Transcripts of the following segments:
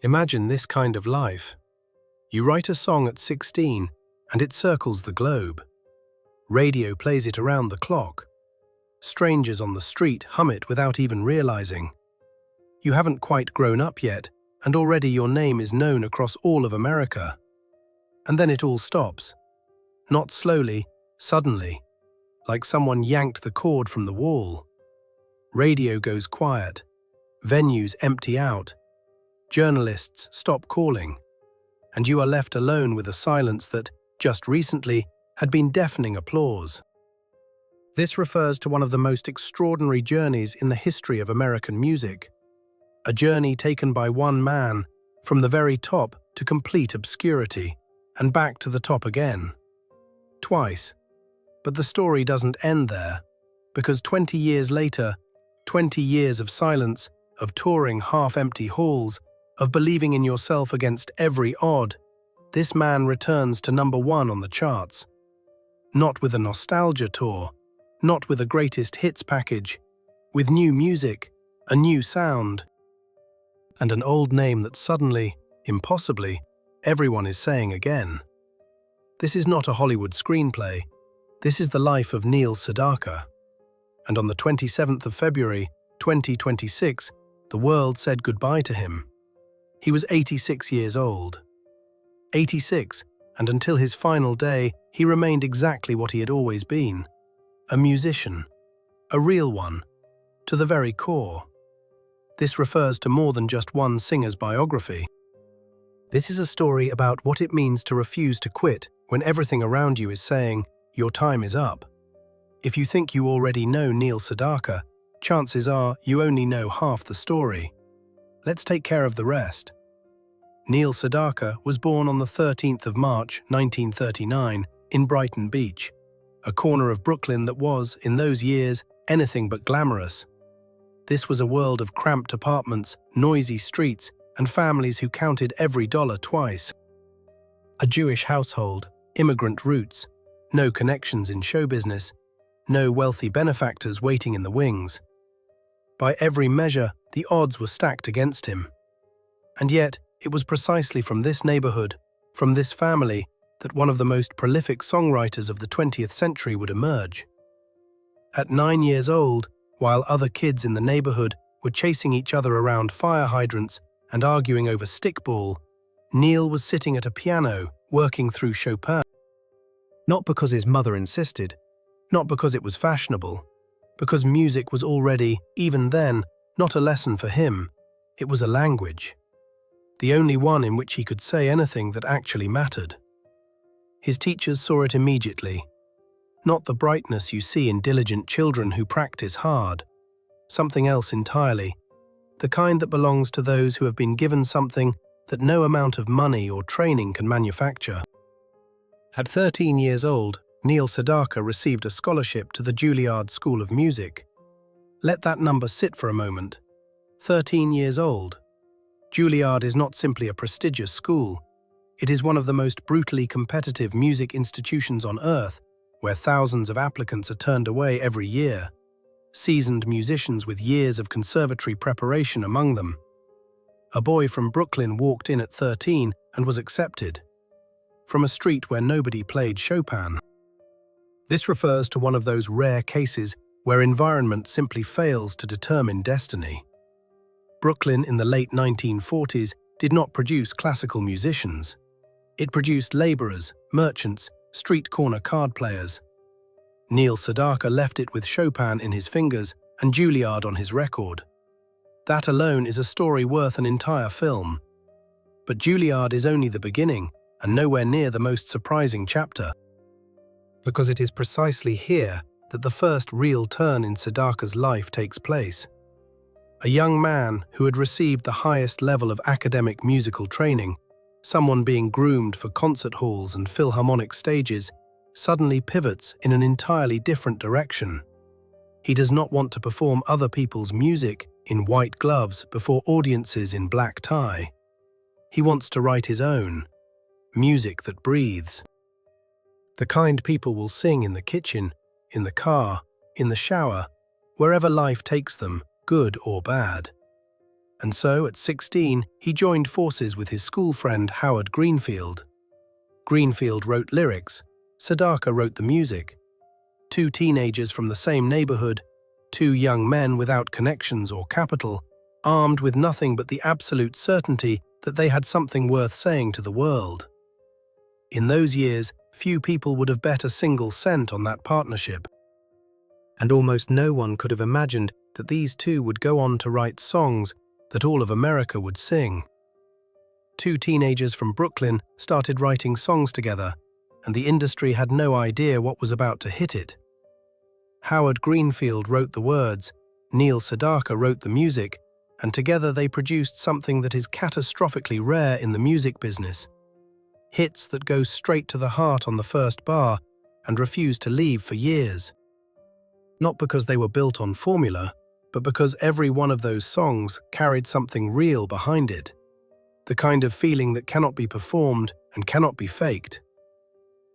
Imagine this kind of life. You write a song at 16 and it circles the globe. Radio plays it around the clock. Strangers on the street hum it without even realizing. You haven't quite grown up yet, and already your name is known across all of America. And then it all stops. Not slowly, suddenly, like someone yanked the cord from the wall. Radio goes quiet. Venues empty out. Journalists stop calling. And you are left alone with a silence that, just recently, had been deafening applause. This refers to one of the most extraordinary journeys in the history of American music. A journey taken by one man, from the very top to complete obscurity, and back to the top again. Twice. But the story doesn't end there, because 20 years later, 20 years of silence, of touring half-empty halls, of believing in yourself against every odd, this man returns to #1 on the charts. Not with a nostalgia tour, not with a greatest hits package, with new music, a new sound, and an old name that suddenly, impossibly, everyone is saying again. This is not a Hollywood screenplay. This is the life of Neil Sedaka. And on the 27th of February, 2026, the world said goodbye to him. He was 86 years old. 86, and until his final day, he remained exactly what he had always been. A musician. A real one. To the very core. This refers to more than just one singer's biography. This is a story about what it means to refuse to quit when everything around you is saying, your time is up. If you think you already know Neil Sedaka, chances are you only know half the story. Let's take care of the rest. Neil Sedaka was born on the 13th of March, 1939, in Brighton Beach, a corner of Brooklyn that was, in those years, anything but glamorous. This was a world of cramped apartments, noisy streets, and families who counted every dollar twice. A Jewish household, immigrant roots, no connections in show business, no wealthy benefactors waiting in the wings. By every measure, the odds were stacked against him. And yet, it was precisely from this neighborhood, from this family, that one of the most prolific songwriters of the 20th century would emerge. At 9 years old, while other kids in the neighborhood were chasing each other around fire hydrants and arguing over stickball, Neil was sitting at a piano, working through Chopin. Not because his mother insisted, not because it was fashionable, because music was already, even then, not a lesson for him, it was a language. The only one in which he could say anything that actually mattered. His teachers saw it immediately. Not the brightness you see in diligent children who practice hard. Something else entirely. The kind that belongs to those who have been given something that no amount of money or training can manufacture. At 13 years old, Neil Sedaka received a scholarship to the Juilliard School of Music. Let that number sit for a moment. 13 years old. Juilliard is not simply a prestigious school. It is one of the most brutally competitive music institutions on earth, where thousands of applicants are turned away every year. Seasoned musicians with years of conservatory preparation among them. A boy from Brooklyn walked in at 13 and was accepted. From a street where nobody played Chopin. This refers to one of those rare cases where environment simply fails to determine destiny. Brooklyn in the late 1940s did not produce classical musicians. It produced laborers, merchants, street corner card players. Neil Sedaka left it with Chopin in his fingers and Juilliard on his record. That alone is a story worth an entire film. But Juilliard is only the beginning and nowhere near the most surprising chapter. Because it is precisely here that the first real turn in Sedaka's life takes place. A young man who had received the highest level of academic musical training, someone being groomed for concert halls and philharmonic stages, suddenly pivots in an entirely different direction. He does not want to perform other people's music in white gloves before audiences in black tie. He wants to write his own, music that breathes. The kind people will sing in the kitchen, in the car, in the shower, wherever life takes them, good or bad. And so, at 16, he joined forces with his school friend Howard Greenfield. Greenfield wrote lyrics, Sedaka wrote the music. Two teenagers from the same neighborhood, two young men without connections or capital, armed with nothing but the absolute certainty that they had something worth saying to the world. In those years, few people would have bet a single cent on that partnership. And almost no one could have imagined that these two would go on to write songs that all of America would sing. Two teenagers from Brooklyn started writing songs together, and the industry had no idea what was about to hit it. Howard Greenfield wrote the words, Neil Sedaka wrote the music, and together they produced something that is catastrophically rare in the music business. Hits that go straight to the heart on the first bar and refuse to leave for years. Not because they were built on formula, but because every one of those songs carried something real behind it. The kind of feeling that cannot be performed and cannot be faked.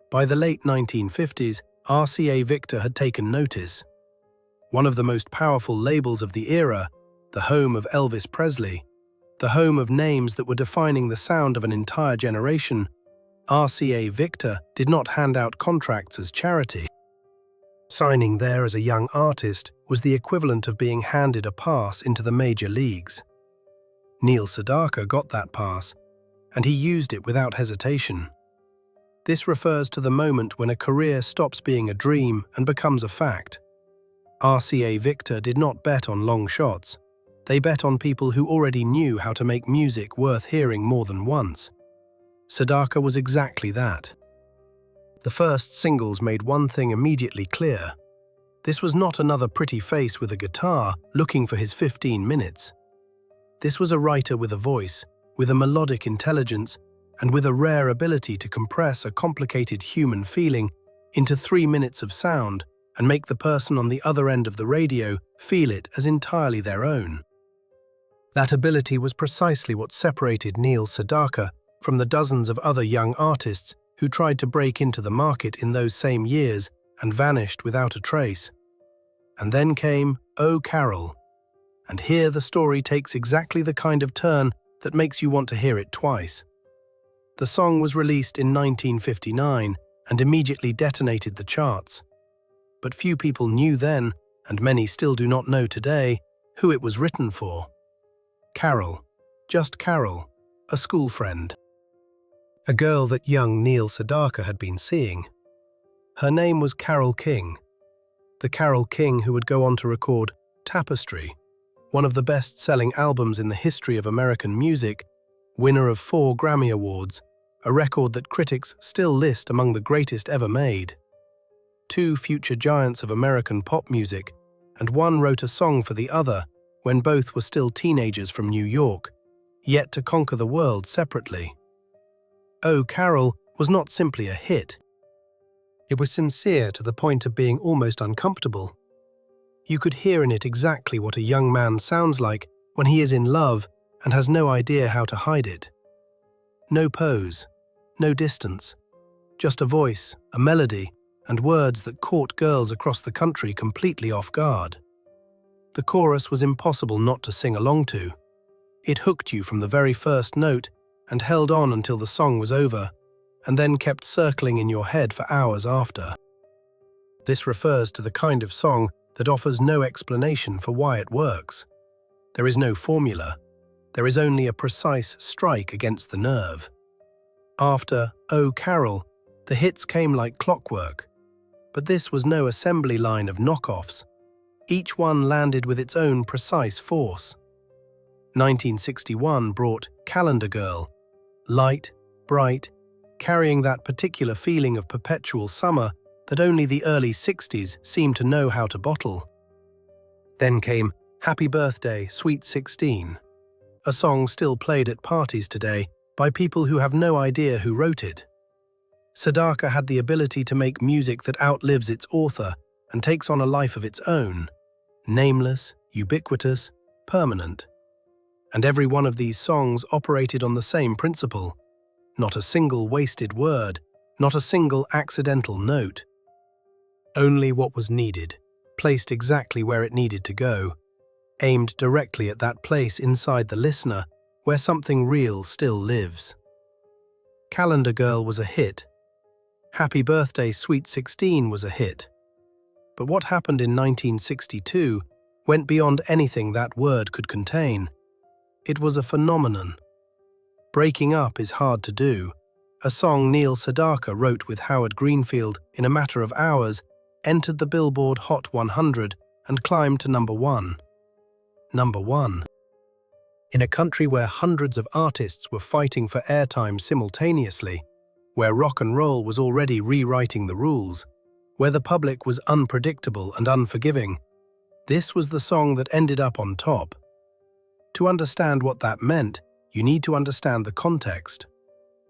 By the late 1950s, RCA Victor had taken notice. One of the most powerful labels of the era, the home of Elvis Presley, the home of names that were defining the sound of an entire generation, RCA Victor did not hand out contracts as charity. Signing there as a young artist was the equivalent of being handed a pass into the major leagues. Neil Sedaka got that pass, and he used it without hesitation. This refers to the moment when a career stops being a dream and becomes a fact. RCA Victor did not bet on long shots. They bet on people who already knew how to make music worth hearing more than once. Sedaka was exactly that. The first singles made one thing immediately clear. This was not another pretty face with a guitar looking for his 15 minutes. This was a writer with a voice, with a melodic intelligence, and with a rare ability to compress a complicated human feeling into 3 minutes of sound and make the person on the other end of the radio feel it as entirely their own. That ability was precisely what separated Neil Sedaka from the dozens of other young artists who tried to break into the market in those same years and vanished without a trace. And then came Oh Carole. And here the story takes exactly the kind of turn that makes you want to hear it twice. The song was released in 1959 and immediately detonated the charts. But few people knew then, and many still do not know today, who it was written for. Carole, just Carole, a school friend. A girl that young Neil Sedaka had been seeing. Her name was Carole King. The Carole King who would go on to record Tapestry, one of the best-selling albums in the history of American music, winner of 4 Grammy Awards, a record that critics still list among the greatest ever made. 2 future giants of American pop music, and one wrote a song for the other when both were still teenagers from New York, yet to conquer the world separately. Oh Carole was not simply a hit. It was sincere to the point of being almost uncomfortable. You could hear in it exactly what a young man sounds like when he is in love and has no idea how to hide it. No pose, no distance, just a voice, a melody, and words that caught girls across the country completely off guard. The chorus was impossible not to sing along to. It hooked you from the very first note and held on until the song was over, and then kept circling in your head for hours after. This refers to the kind of song that offers no explanation for why it works. There is no formula. There is only a precise strike against the nerve. After Oh Carole, the hits came like clockwork. But this was no assembly line of knockoffs. Each one landed with its own precise force. 1961 brought Calendar Girl, light, bright, carrying that particular feeling of perpetual summer that only the early 60s seemed to know how to bottle. Then came Happy Birthday, Sweet 16, a song still played at parties today by people who have no idea who wrote it. Sedaka had the ability to make music that outlives its author and takes on a life of its own, nameless, ubiquitous, permanent. And every one of these songs operated on the same principle. Not a single wasted word, not a single accidental note. Only what was needed, placed exactly where it needed to go. aimed directly at that place inside the listener where something real still lives. Calendar Girl was a hit. Happy Birthday, Sweet 16 was a hit. But what happened in 1962 went beyond anything that word could contain. It was a phenomenon. Breaking Up Is Hard to Do, a song Neil Sedaka wrote with Howard Greenfield in a matter of hours, entered the Billboard Hot 100 and climbed to number 1. Number 1. In a country where hundreds of artists were fighting for airtime simultaneously, where rock and roll was already rewriting the rules, where the public was unpredictable and unforgiving, this was the song that ended up on top. To understand what that meant, you need to understand the context.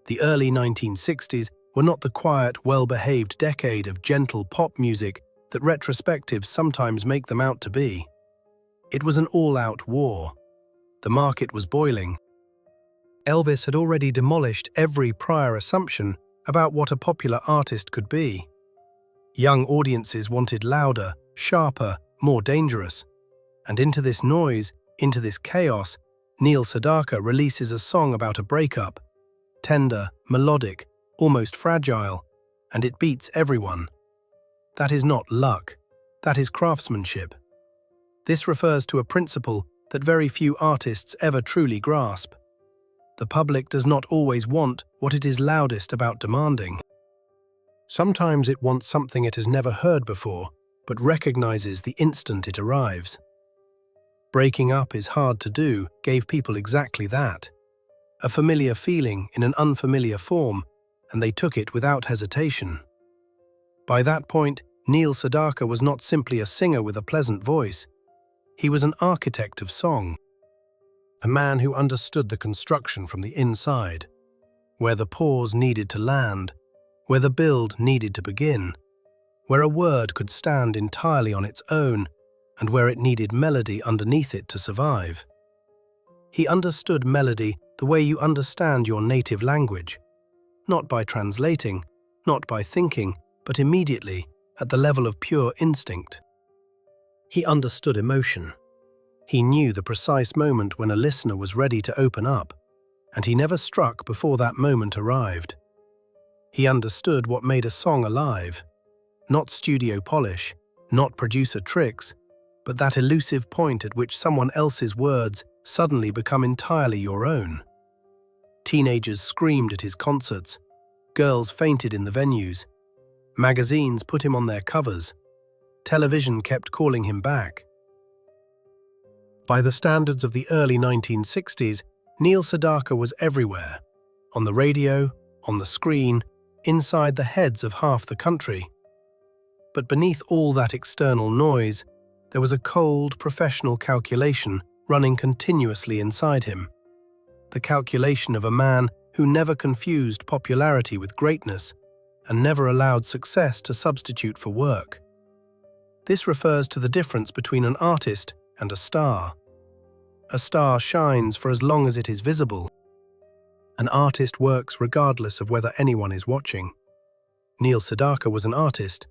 The early 1960s were not the quiet, well-behaved decade of gentle pop music that retrospectives sometimes make them out to be. It was an all-out war. The market was boiling. Elvis had already demolished every prior assumption about what a popular artist could be. Young audiences wanted louder, sharper, more dangerous. And into this noise, into this chaos, Neil Sedaka releases a song about a breakup. Tender, melodic, almost fragile, and it beats everyone. That is not luck. That is craftsmanship. This refers to a principle that very few artists ever truly grasp. The public does not always want what it is loudest about demanding. Sometimes it wants something it has never heard before, but recognizes the instant it arrives. Breaking Up Is Hard to Do gave people exactly that. A familiar feeling in an unfamiliar form, and they took it without hesitation. By that point, Neil Sedaka was not simply a singer with a pleasant voice. He was an architect of song. A man who understood the construction from the inside, where the pause needed to land, where the build needed to begin, where a word could stand entirely on its own, and where it needed melody underneath it to survive. He understood melody the way you understand your native language, not by translating, not by thinking, but immediately, at the level of pure instinct. He understood emotion. He knew the precise moment when a listener was ready to open up, and he never struck before that moment arrived. He understood what made a song alive, not studio polish, not producer tricks, but that elusive point at which someone else's words suddenly become entirely your own. Teenagers screamed at his concerts, girls fainted in the venues, magazines put him on their covers, television kept calling him back. By the standards of the early 1960s, Neil Sedaka was everywhere, on the radio, on the screen, inside the heads of half the country. But beneath all that external noise, there was a cold, professional calculation running continuously inside him. The calculation of a man who never confused popularity with greatness and never allowed success to substitute for work. This refers to the difference between an artist and a star. A star shines for as long as it is visible. An artist works regardless of whether anyone is watching. Neil Sedaka was an artist.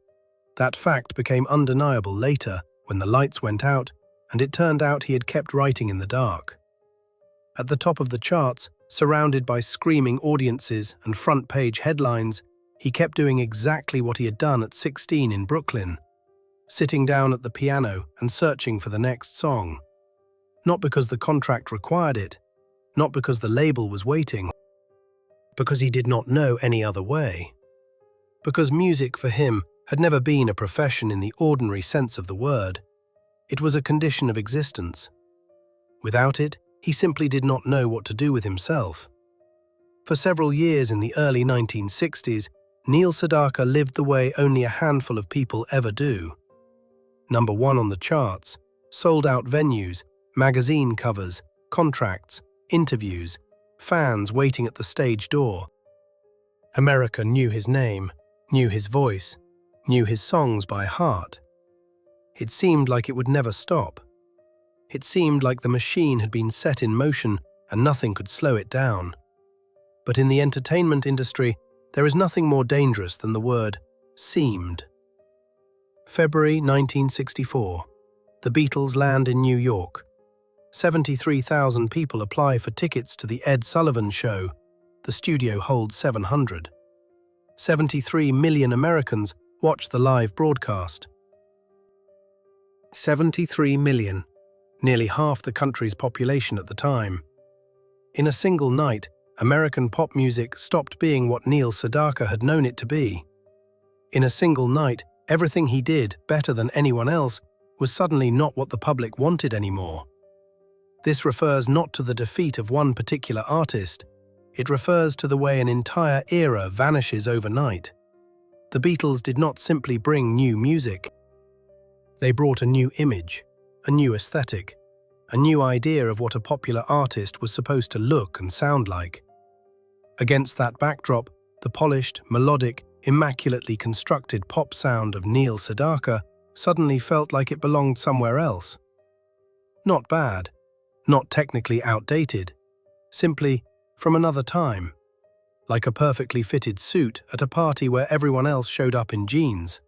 That fact became undeniable later when the lights went out and it turned out he had kept writing in the dark. At the top of the charts, surrounded by screaming audiences and front-page headlines, he kept doing exactly what he had done at 16 in Brooklyn, sitting down at the piano and searching for the next song. Not because the contract required it, not because the label was waiting, because he did not know any other way. Because music for him had never been a profession in the ordinary sense of the word. It was a condition of existence. Without it, he simply did not know what to do with himself. For several years in the early 1960s, Neil Sedaka lived the way only a handful of people ever do. Number 1 on the charts, sold-out venues, magazine covers, contracts, interviews, fans waiting at the stage door. America knew his name, knew his voice, knew his songs by heart. It seemed like it would never stop. It seemed like the machine had been set in motion and nothing could slow it down. But in the entertainment industry, there is nothing more dangerous than the word seemed. February 1964. The Beatles land in New York, 73,000 people apply for tickets to the Ed Sullivan Show. The studio holds 700. 73 million Americans watch the live broadcast. 73 million, nearly half the country's population at the time. In a single night, American pop music stopped being what Neil Sedaka had known it to be. In a single night, everything he did, better than anyone else, was suddenly not what the public wanted anymore. This refers not to the defeat of one particular artist. It refers to the way an entire era vanishes overnight. The Beatles did not simply bring new music. They brought a new image, a new aesthetic, a new idea of what a popular artist was supposed to look and sound like. Against that backdrop, the polished, melodic, immaculately constructed pop sound of Neil Sedaka suddenly felt like it belonged somewhere else. Not bad, not technically outdated, simply from another time, like a perfectly fitted suit at a party where everyone else showed up in jeans.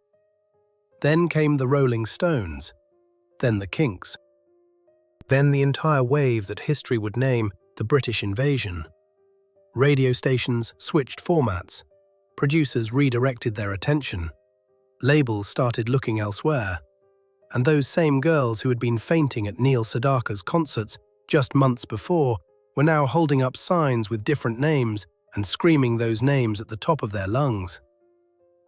Then came the Rolling Stones, then the Kinks, then the entire wave that history would name the British invasion. Radio stations switched formats, producers redirected their attention, labels started looking elsewhere, and those same girls who had been fainting at Neil Sedaka's concerts just months before were now holding up signs with different names and screaming those names at the top of their lungs.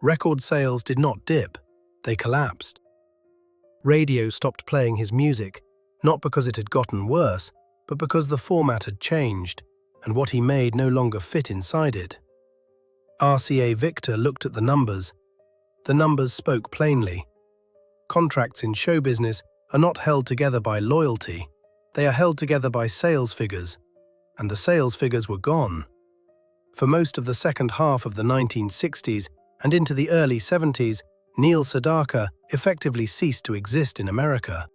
Record sales did not dip, they collapsed. Radio stopped playing his music, not because it had gotten worse, but because the format had changed, and what he made no longer fit inside it. RCA Victor looked at the numbers. The numbers spoke plainly. Contracts in show business are not held together by loyalty, they are held together by sales figures, and the sales figures were gone. For most of the second half of the 1960s and into the early 70s, Neil Sedaka effectively ceased to exist in America.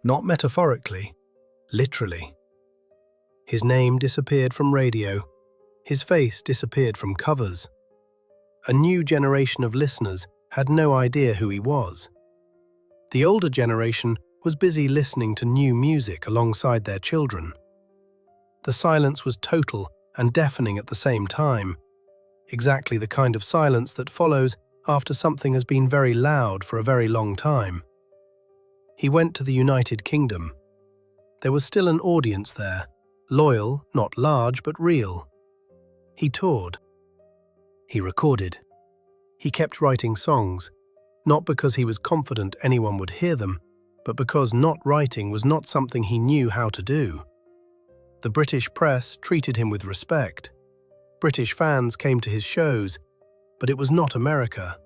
Not metaphorically, literally. His name disappeared from radio, his face disappeared from covers. A new generation of listeners had no idea who he was. The older generation was busy listening to new music alongside their children. The silence was total and deafening at the same time, exactly the kind of silence that follows after something has been very loud for a very long time. He went to the United Kingdom. There was still an audience there, loyal, not large, but real. He toured. He recorded. He kept writing songs, not because he was confident anyone would hear them, but because not writing was not something he knew how to do. The British press treated him with respect. British fans came to his shows, but it was not America,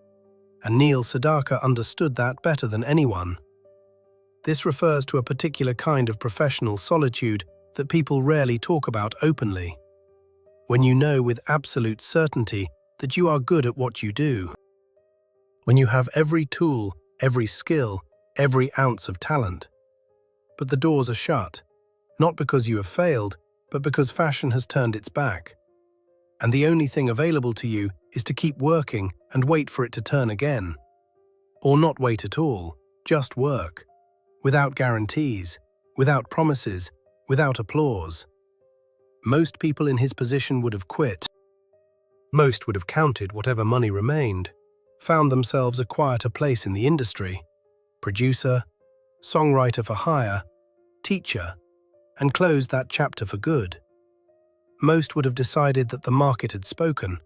and Neil Sedaka understood that better than anyone. This refers to a particular kind of professional solitude that people rarely talk about openly. When you know with absolute certainty that you are good at what you do. When you have every tool, every skill, every ounce of talent. But the doors are shut, not because you have failed, but because fashion has turned its back. And the only thing available to you is to keep working and wait for it to turn again. Or not wait at all, just work. Without guarantees, without promises, without applause. Most people in his position would have quit. Most would have counted whatever money remained, found themselves a quieter place in the industry, producer, songwriter for hire, teacher, and closed that chapter for good. Most would have decided that the market had spoken,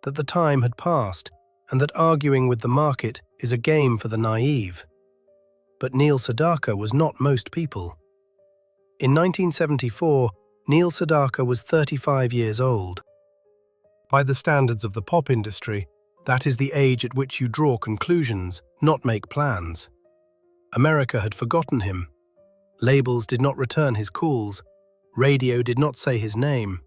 that the time had passed, and that arguing with the market is a game for the naive. But Neil Sedaka was not most people. In 1974, Neil Sedaka was 35 years old. By the standards of the pop industry, that is the age at which you draw conclusions, not make plans. America had forgotten him. Labels did not return his calls. Radio did not say his name.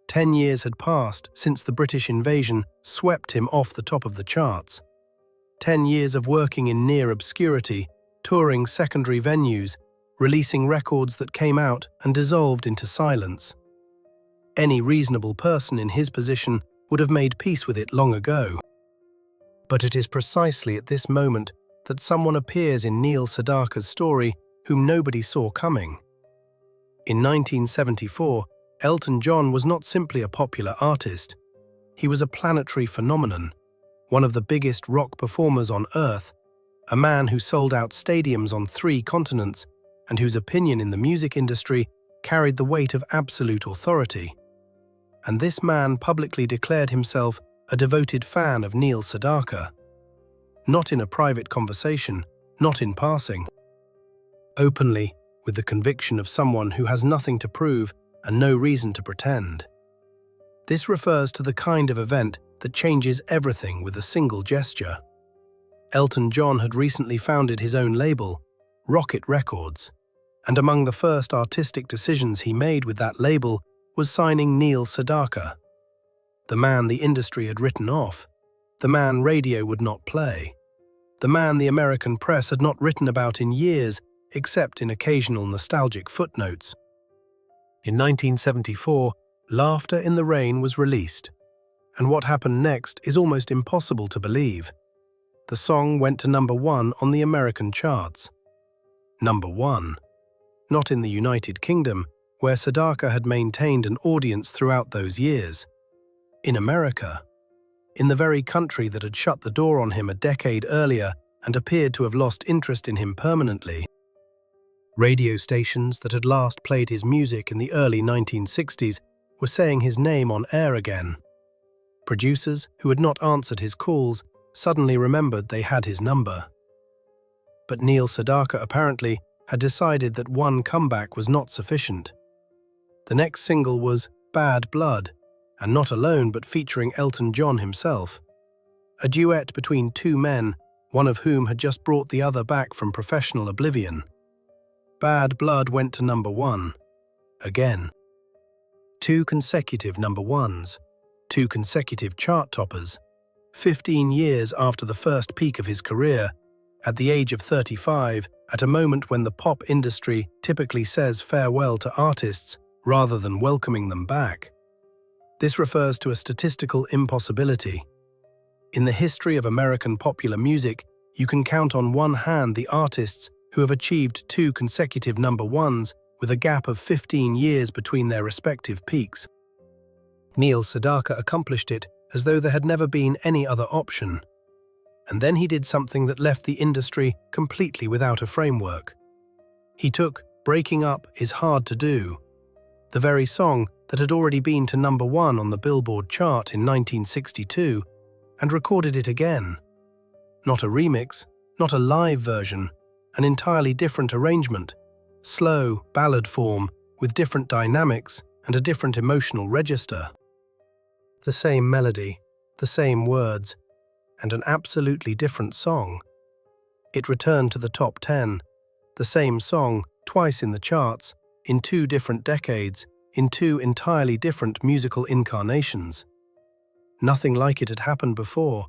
10 years had passed since the British invasion swept him off the top of the charts. 10 years of working in near obscurity, touring secondary venues, releasing records that came out and dissolved into silence. Any reasonable person in his position would have made peace with it long ago. But it is precisely at this moment that someone appears in Neil Sedaka's story whom nobody saw coming. In 1974, Elton John was not simply a popular artist. He was a planetary phenomenon, one of the biggest rock performers on Earth, a man who sold out stadiums on 3 continents and whose opinion in the music industry carried the weight of absolute authority. And this man publicly declared himself a devoted fan of Neil Sedaka. Not in a private conversation, not in passing. Openly, with the conviction of someone who has nothing to prove and no reason to pretend. This refers to the kind of event that changes everything with a single gesture. Elton John had recently founded his own label, Rocket Records, and among the first artistic decisions he made with that label was signing Neil Sedaka, the man the industry had written off, the man radio would not play, the man the American press had not written about in years except in occasional nostalgic footnotes. In 1974, Laughter in the Rain was released, and what happened next is almost impossible to believe. The song went to #1 on the American charts. #1. Not in the United Kingdom, where Sedaka had maintained an audience throughout those years. In America. In the very country that had shut the door on him a decade earlier and appeared to have lost interest in him permanently. Radio stations that had last played his music in the early 1960s were saying his name on air again. Producers who had not answered his calls suddenly remembered they had his number. But Neil Sedaka apparently had decided that one comeback was not sufficient. The next single was Bad Blood, and not alone but featuring Elton John himself. A duet between 2 men, one of whom had just brought the other back from professional oblivion. Bad Blood went to #1. Again. 2 consecutive #1s, 2 consecutive chart toppers, 15 years after the first peak of his career, at the age of 35, at a moment when the pop industry typically says farewell to artists rather than welcoming them back. This refers to a statistical impossibility. In the history of American popular music, you can count on one hand the artists who have achieved 2 consecutive #1s with a gap of 15 years between their respective peaks. Neil Sedaka accomplished it as though there had never been any other option. And then he did something that left the industry completely without a framework. He took Breaking Up Is Hard to Do, the very song that had already been to #1 on the Billboard chart in 1962, and recorded it again. Not a remix, not a live version, an entirely different arrangement, slow, ballad form, with different dynamics and a different emotional register. The same melody, the same words, and an absolutely different song. It returned to the top 10, the same song, twice in the charts, in 2 different decades, in 2 entirely different musical incarnations. Nothing like it had happened before,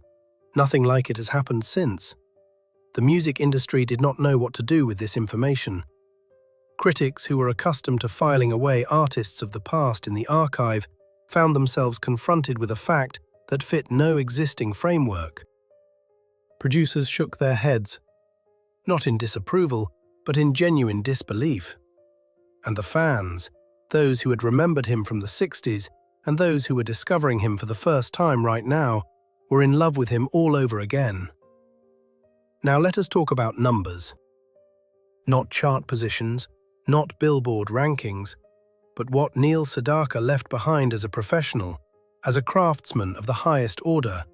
nothing like it has happened since. The music industry did not know what to do with this information. Critics who were accustomed to filing away artists of the past in the archive found themselves confronted with a fact that fit no existing framework. Producers shook their heads, not in disapproval, but in genuine disbelief. And the fans, those who had remembered him from the 60s and those who were discovering him for the first time right now, were in love with him all over again. Now let us talk about numbers. Not chart positions, not Billboard rankings, but what Neil Sedaka left behind as a professional, as a craftsman of the highest order,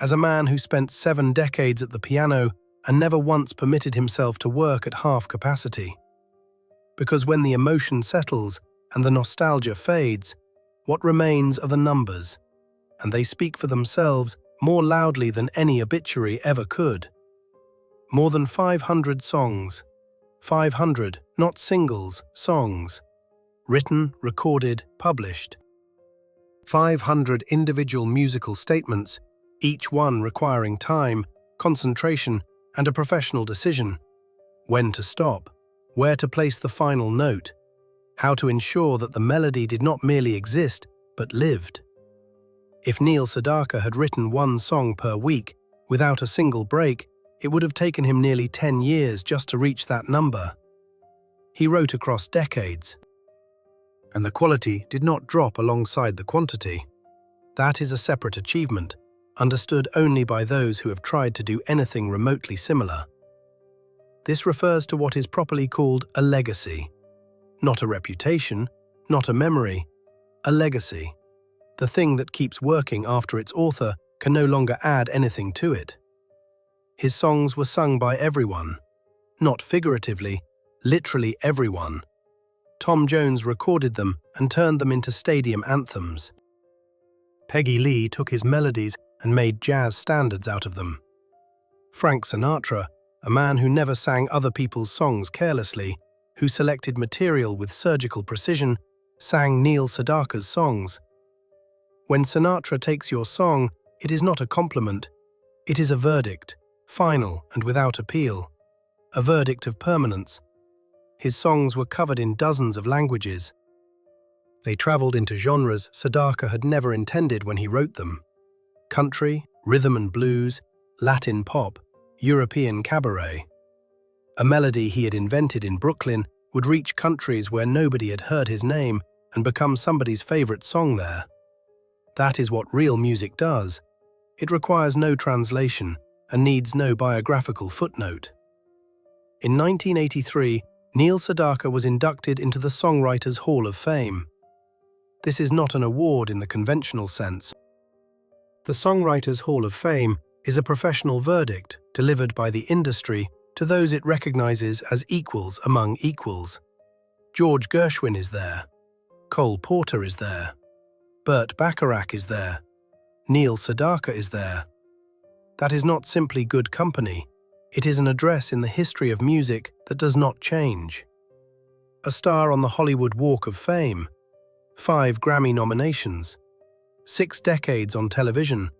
as a man who spent 7 decades at the piano and never once permitted himself to work at half capacity. Because when the emotion settles and the nostalgia fades, what remains are the numbers, and they speak for themselves more loudly than any obituary ever could. More than 500 songs. 500, not singles, songs. Written, recorded, published. 500 individual musical statements, each one requiring time, concentration, and a professional decision. When to stop, where to place the final note, how to ensure that the melody did not merely exist, but lived. If Neil Sedaka had written 1 song per week, without a single break, it would have taken him nearly 10 years just to reach that number. He wrote across decades. and the quality did not drop alongside the quantity. That is a separate achievement, understood only by those who have tried to do anything remotely similar. This refers to what is properly called a legacy. Not a reputation, not a memory, a legacy. The thing that keeps working after its author can no longer add anything to it. His songs were sung by everyone. Not figuratively, literally everyone. Tom Jones recorded them and turned them into stadium anthems. Peggy Lee took his melodies and made jazz standards out of them. Frank Sinatra, a man who never sang other people's songs carelessly, who selected material with surgical precision, sang Neil Sedaka's songs. When Sinatra takes your song, it is not a compliment. It is a verdict, final and without appeal. A verdict of permanence. His songs were covered in dozens of languages. They traveled into genres Sedaka had never intended when he wrote them. Country, rhythm and blues, Latin pop, European cabaret. A melody he had invented in Brooklyn would reach countries where nobody had heard his name and become somebody's favorite song there. That is what real music does. It requires no translation and needs no biographical footnote. In 1983, Neil Sedaka was inducted into the Songwriters Hall of Fame. This is not an award in the conventional sense. The Songwriters Hall of Fame is a professional verdict delivered by the industry to those it recognizes as equals among equals. George Gershwin is there. Cole Porter is there. Burt Bacharach is there. Neil Sedaka is there. That is not simply good company. It is an address in the history of music that does not change. A star on the Hollywood Walk of Fame. 5 Grammy nominations. 6 decades on television,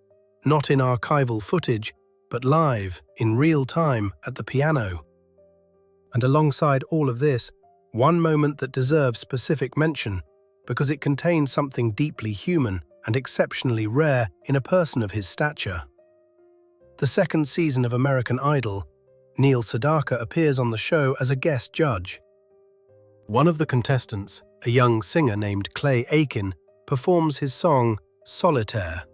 not in archival footage, but live, in real time, at the piano. And alongside all of this, one moment that deserves specific mention, because it contains something deeply human and exceptionally rare in a person of his stature. The second season of American Idol, Neil Sedaka appears on the show as a guest judge. One of the contestants, a young singer named Clay Aiken, performs his song, Solitaire.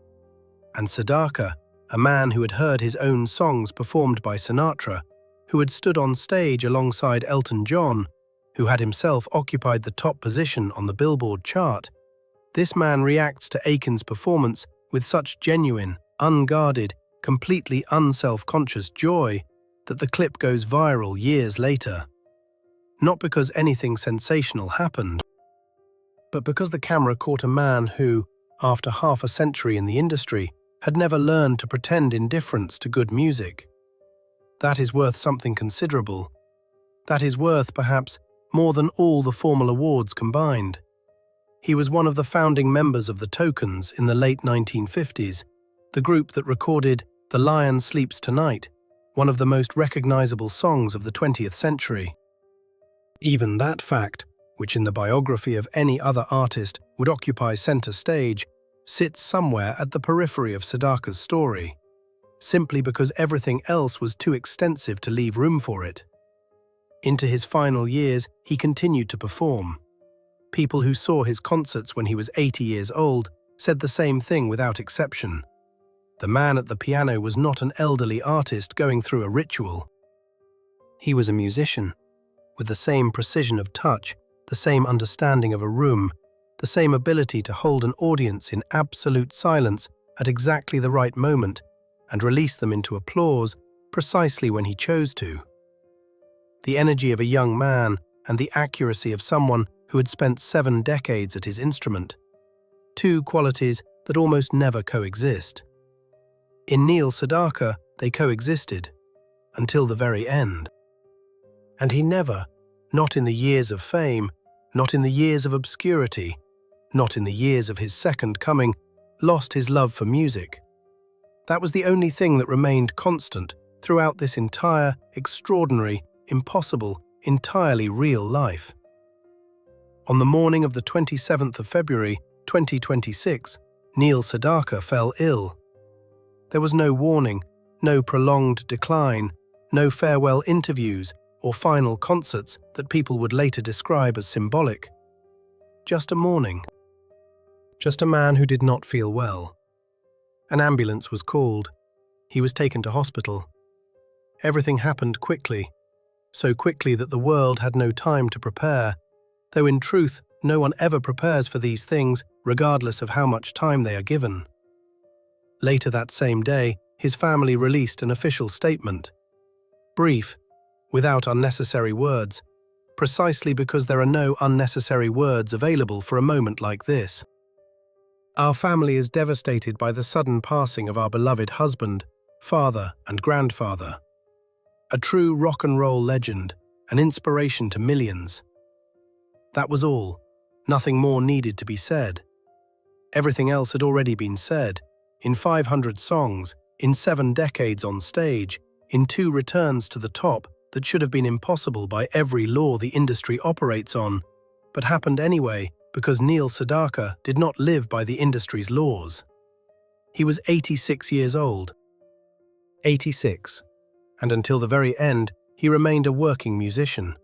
And Sedaka, a man who had heard his own songs performed by Sinatra, who had stood on stage alongside Elton John, who had himself occupied the top position on the Billboard chart, this man reacts to Aiken's performance with such genuine, unguarded, completely unself-conscious joy that the clip goes viral years later. Not because anything sensational happened, but because the camera caught a man who, after half a century in the industry, had never learned to pretend indifference to good music. That is worth something considerable. That is worth, perhaps, more than all the formal awards combined. He was one of the founding members of the Tokens in the late 1950s, the group that recorded The Lion Sleeps Tonight, one of the most recognizable songs of the 20th century. Even that fact, which in the biography of any other artist would occupy center stage, sits somewhere at the periphery of Sedaka's story, simply because everything else was too extensive to leave room for it. Into his final years, he continued to perform. People who saw his concerts when he was 80 years old said the same thing without exception. The man at the piano was not an elderly artist going through a ritual. He was a musician, with the same precision of touch, the same understanding of a room, the same ability to hold an audience in absolute silence at exactly the right moment and release them into applause precisely when he chose to. The energy of a young man and the accuracy of someone who had spent 7 decades at his instrument. 2 qualities that almost never coexist. In Neil Sedaka, they coexisted, until the very end. And he never, not in the years of fame, not in the years of obscurity, not in the years of his second coming, lost his love for music. That was the only thing that remained constant throughout this entire, extraordinary, impossible, entirely real life. On the morning of the 27th of February, 2026, Neil Sedaka fell ill. There was no warning, no prolonged decline, no farewell interviews or final concerts that people would later describe as symbolic. just a morning. Just a man who did not feel well. An ambulance was called. He was taken to hospital. Everything happened quickly, so quickly that the world had no time to prepare, though in truth, no one ever prepares for these things, regardless of how much time they are given. Later that same day, his family released an official statement. Brief, without unnecessary words, precisely because there are no unnecessary words available for a moment like this. Our family is devastated by the sudden passing of our beloved husband, father, and grandfather. A true rock and roll legend, an inspiration to millions. That was all. Nothing more needed to be said. Everything else had already been said, in 500 songs, in 7 decades on stage, in 2 returns to the top that should have been impossible by every law the industry operates on, but happened anyway because Neil Sedaka did not live by the industry's laws. He was 86 years old. 86. And until the very end, he remained a working musician.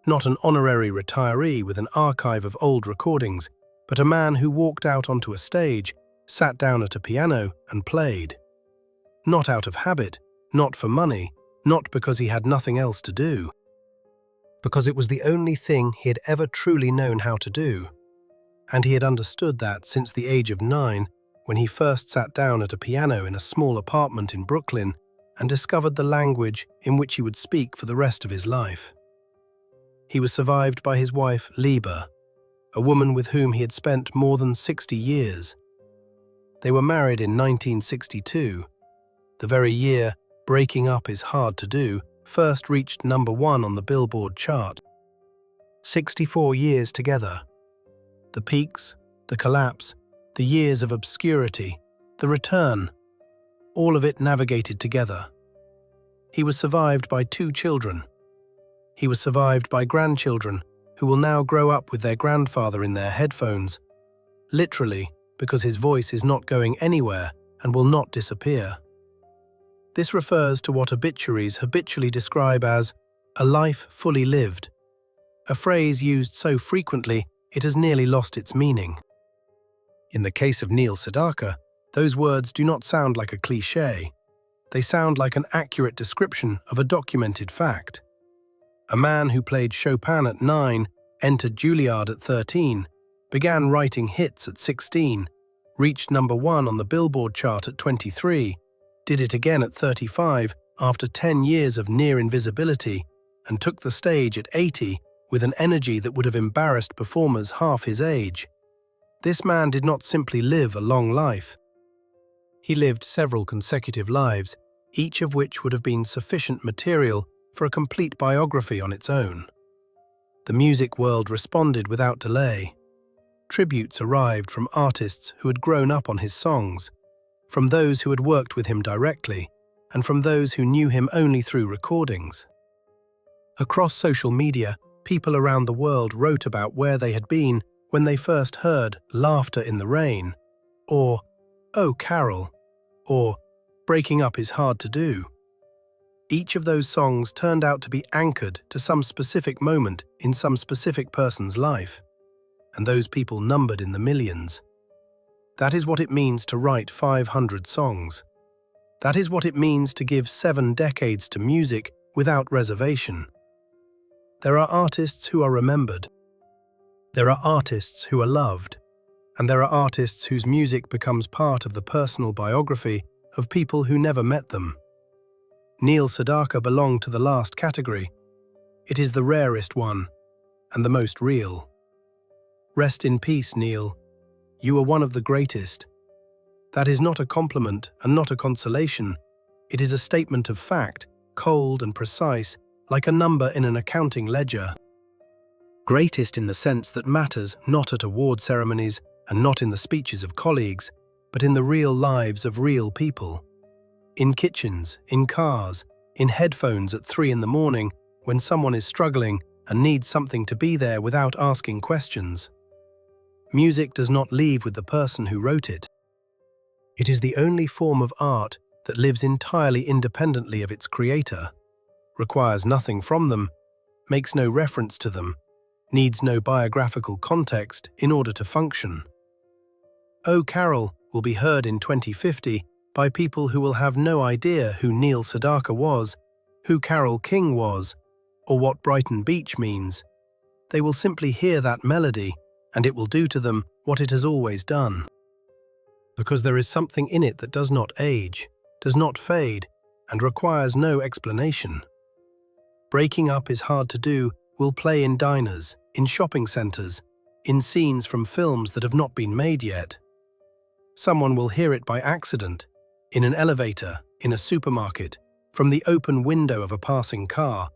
Not an honorary retiree with an archive of old recordings, but a man who walked out onto a stage, sat down at a piano and played. Not out of habit, not for money, not because he had nothing else to do. Because it was the only thing he had ever truly known how to do. And he had understood that since the age of 9, when he first sat down at a piano in a small apartment in Brooklyn and discovered the language in which he would speak for the rest of his life. He was survived by his wife, Liebe, a woman with whom he had spent more than 60 years. They were married in 1962. The very year Breaking Up Is Hard to Do first reached #1 on the Billboard chart. 64 years together. The peaks, the collapse, the years of obscurity, the return, all of it navigated together. He was survived by 2 children. He was survived by grandchildren who will now grow up with their grandfather in their headphones, literally because his voice is not going anywhere and will not disappear. This refers to what obituaries habitually describe as a life fully lived, a phrase used so frequently it has nearly lost its meaning. In the case of Neil Sedaka, those words do not sound like a cliché. They sound like an accurate description of a documented fact. A man who played Chopin at 9, entered Juilliard at 13, began writing hits at 16, reached #1 on the Billboard chart at 23, did it again at 35 after 10 years of near invisibility, and took the stage at 80 with an energy that would have embarrassed performers half his age. This man did not simply live a long life. He lived several consecutive lives, each of which would have been sufficient material for a complete biography on its own. The music world responded without delay. Tributes arrived from artists who had grown up on his songs, from those who had worked with him directly, and from those who knew him only through recordings. Across social media, people around the world wrote about where they had been when they first heard Laughter in the Rain, or Oh Carole, or Breaking Up Is Hard to Do. Each of those songs turned out to be anchored to some specific moment in some specific person's life, and those people numbered in the millions. That is what it means to write 500 songs. That is what it means to give 7 decades to music without reservation. There are artists who are remembered. There are artists who are loved. And there are artists whose music becomes part of the personal biography of people who never met them. Neil Sedaka belonged to the last category. It is the rarest one, and the most real. Rest in peace, Neil. You are one of the greatest. That is not a compliment and not a consolation. It is a statement of fact, cold and precise, like a number in an accounting ledger. Greatest in the sense that matters not at award ceremonies and not in the speeches of colleagues, but in the real lives of real people. In kitchens, in cars, in headphones at 3 in the morning when someone is struggling and needs something to be there without asking questions. Music does not leave with the person who wrote it. It is the only form of art that lives entirely independently of its creator, requires nothing from them, makes no reference to them, needs no biographical context in order to function. Oh Carole will be heard in 2050 by people who will have no idea who Neil Sedaka was, who Carole King was, or what Brighton Beach means. They will simply hear that melody, and it will do to them what it has always done. Because there is something in it that does not age, does not fade, and requires no explanation. Breaking Up is Hard to Do will play in diners, in shopping centres, in scenes from films that have not been made yet. Someone will hear it by accident, in an elevator, in a supermarket, from the open window of a passing car,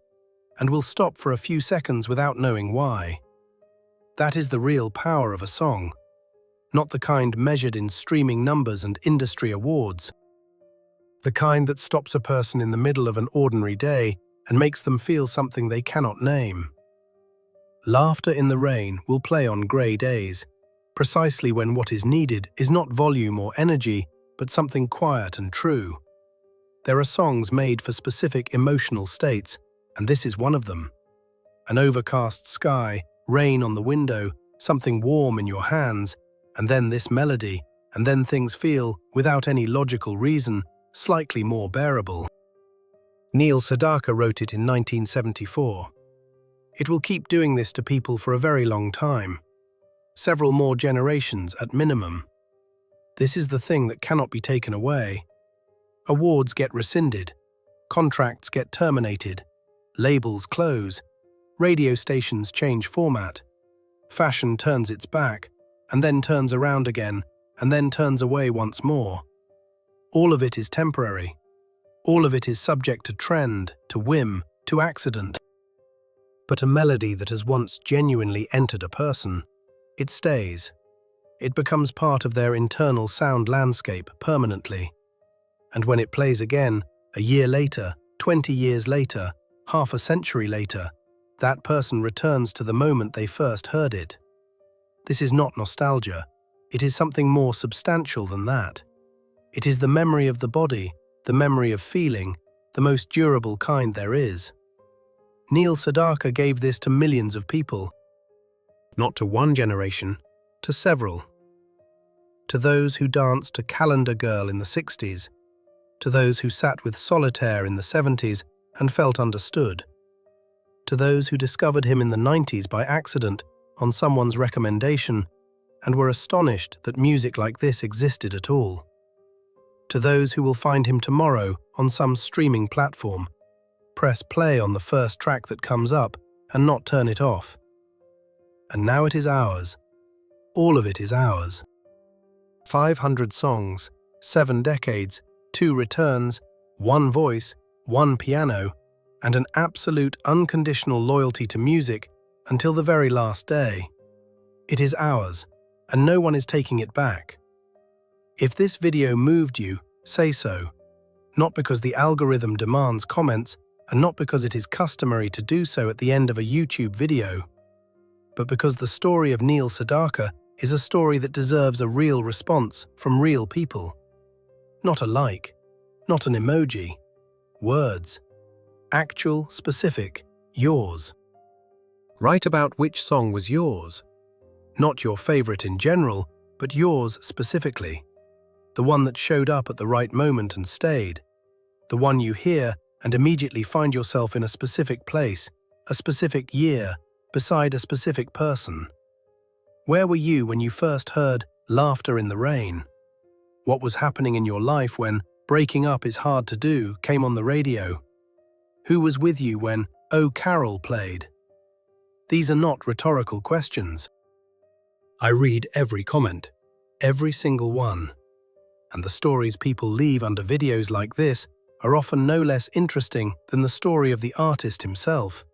and will stop for a few seconds without knowing why. That is the real power of a song, not the kind measured in streaming numbers and industry awards. The kind that stops a person in the middle of an ordinary day and makes them feel something they cannot name. Laughter in the Rain will play on grey days, precisely when what is needed is not volume or energy, but something quiet and true. There are songs made for specific emotional states, and this is one of them. An overcast sky, rain on the window, something warm in your hands, and then this melody, and then things feel, without any logical reason, slightly more bearable. Neil Sedaka wrote it in 1974. It will keep doing this to people for a very long time. Several more generations at minimum. This is the thing that cannot be taken away. Awards get rescinded, contracts get terminated, labels close, radio stations change format, fashion turns its back, and then turns around again, and then turns away once more. All of it is temporary. All of it is subject to trend, to whim, to accident. But a melody that has once genuinely entered a person, it stays. It becomes part of their internal sound landscape permanently. And when it plays again, a year later, 20 years later, half a century later, that person returns to the moment they first heard it. This is not nostalgia. It is something more substantial than that. It is the memory of the body, the memory of feeling, the most durable kind there is. Neil Sedaka gave this to millions of people. Not to one generation, to several. To those who danced to Calendar Girl in the 60s, to those who sat with Solitaire in the 70s and felt understood, to those who discovered him in the 90s by accident on someone's recommendation and were astonished that music like this existed at all, to those who will find him tomorrow on some streaming platform, press play on the first track that comes up and not turn it off. And now it is ours. All of it is ours. 500 songs, 7 decades, 2 returns, 1 voice, 1 piano, and an absolute unconditional loyalty to music until the very last day. It is ours, and no one is taking it back. If this video moved you, say so. Not because the algorithm demands comments, and not because it is customary to do so at the end of a YouTube video, but because the story of Neil Sedaka is a story that deserves a real response from real people. Not a like, not an emoji. Words. Actual, specific, yours. Write about which song was yours. Not your favorite in general, but yours specifically. The one that showed up at the right moment and stayed. The one you hear and immediately find yourself in a specific place, a specific year, beside a specific person. Where were you when you first heard Laughter in the Rain? What was happening in your life when Breaking Up is Hard to Do came on the radio? Who was with you when Oh Carole played? These are not rhetorical questions. I read every comment, every single one. And the stories people leave under videos like this are often no less interesting than the story of the artist himself.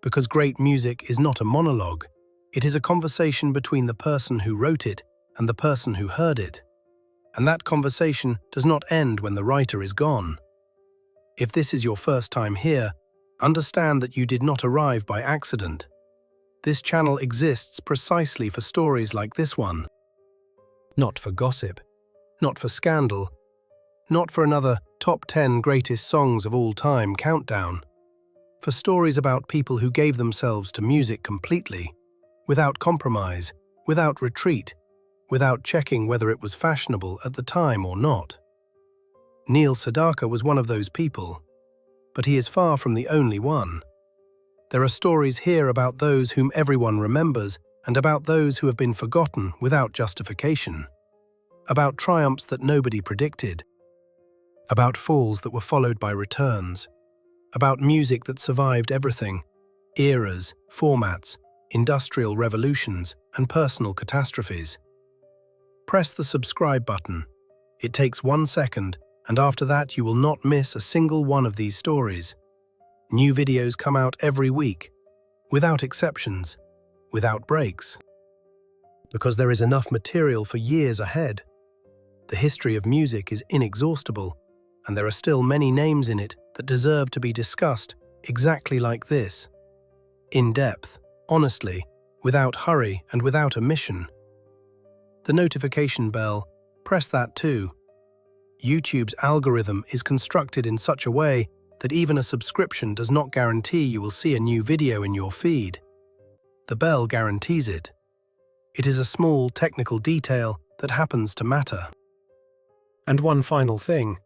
Because great music is not a monologue, it is a conversation between the person who wrote it and the person who heard it. And that conversation does not end when the writer is gone. If this is your first time here, understand that you did not arrive by accident. This channel exists precisely for stories like this one. Not for gossip, not for scandal, not for another top 10 greatest songs of all time countdown. for stories about people who gave themselves to music completely, without compromise, without retreat, without checking whether it was fashionable at the time or not. Neil Sedaka was one of those people, but he is far from the only one. There are stories here about those whom everyone remembers and about those who have been forgotten without justification. About triumphs that nobody predicted. About falls that were followed by returns. About music that survived everything. Eras, formats, industrial revolutions, and personal catastrophes. Press the subscribe button. It takes 1 second, and after that you will not miss a single one of these stories. New videos come out every week, without exceptions, without breaks. Because there is enough material for years ahead. The history of music is inexhaustible, and there are still many names in it that deserve to be discussed exactly like this. In depth, honestly, without hurry and without omission. The notification bell, press that too. YouTube's algorithm is constructed in such a way that even a subscription does not guarantee you will see a new video in your feed. The bell guarantees it. It is a small technical detail that happens to matter. And one final thing.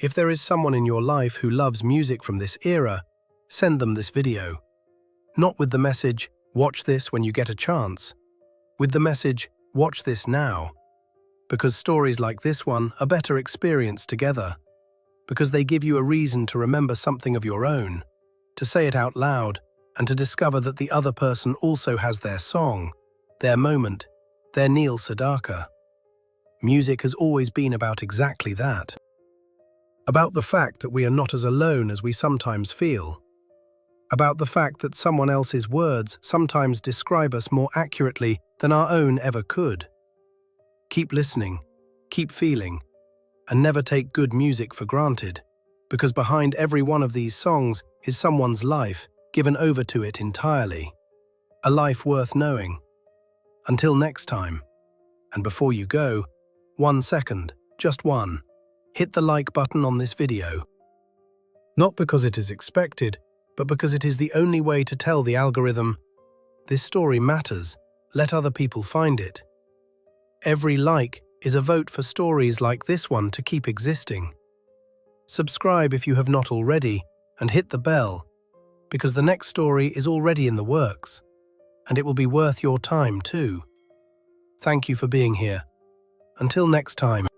If there is someone in your life who loves music from this era, send them this video. Not with the message, "Watch this when you get a chance." With the message, "Watch this now." Because stories like this one are better experienced together. Because they give you a reason to remember something of your own, to say it out loud, and to discover that the other person also has their song, their moment, their Neil Sedaka. Music has always been about exactly that. About the fact that we are not as alone as we sometimes feel. About the fact that someone else's words sometimes describe us more accurately than our own ever could. Keep listening, keep feeling, and never take good music for granted, because behind every one of these songs is someone's life given over to it entirely. A life worth knowing. Until next time. And before you go, 1 second, just one. Hit the like button on this video. Not because it is expected, but because it is the only way to tell the algorithm, this story matters, let other people find it. Every like is a vote for stories like this one to keep existing. Subscribe if you have not already, and hit the bell, because the next story is already in the works, and it will be worth your time too. Thank you for being here. Until next time.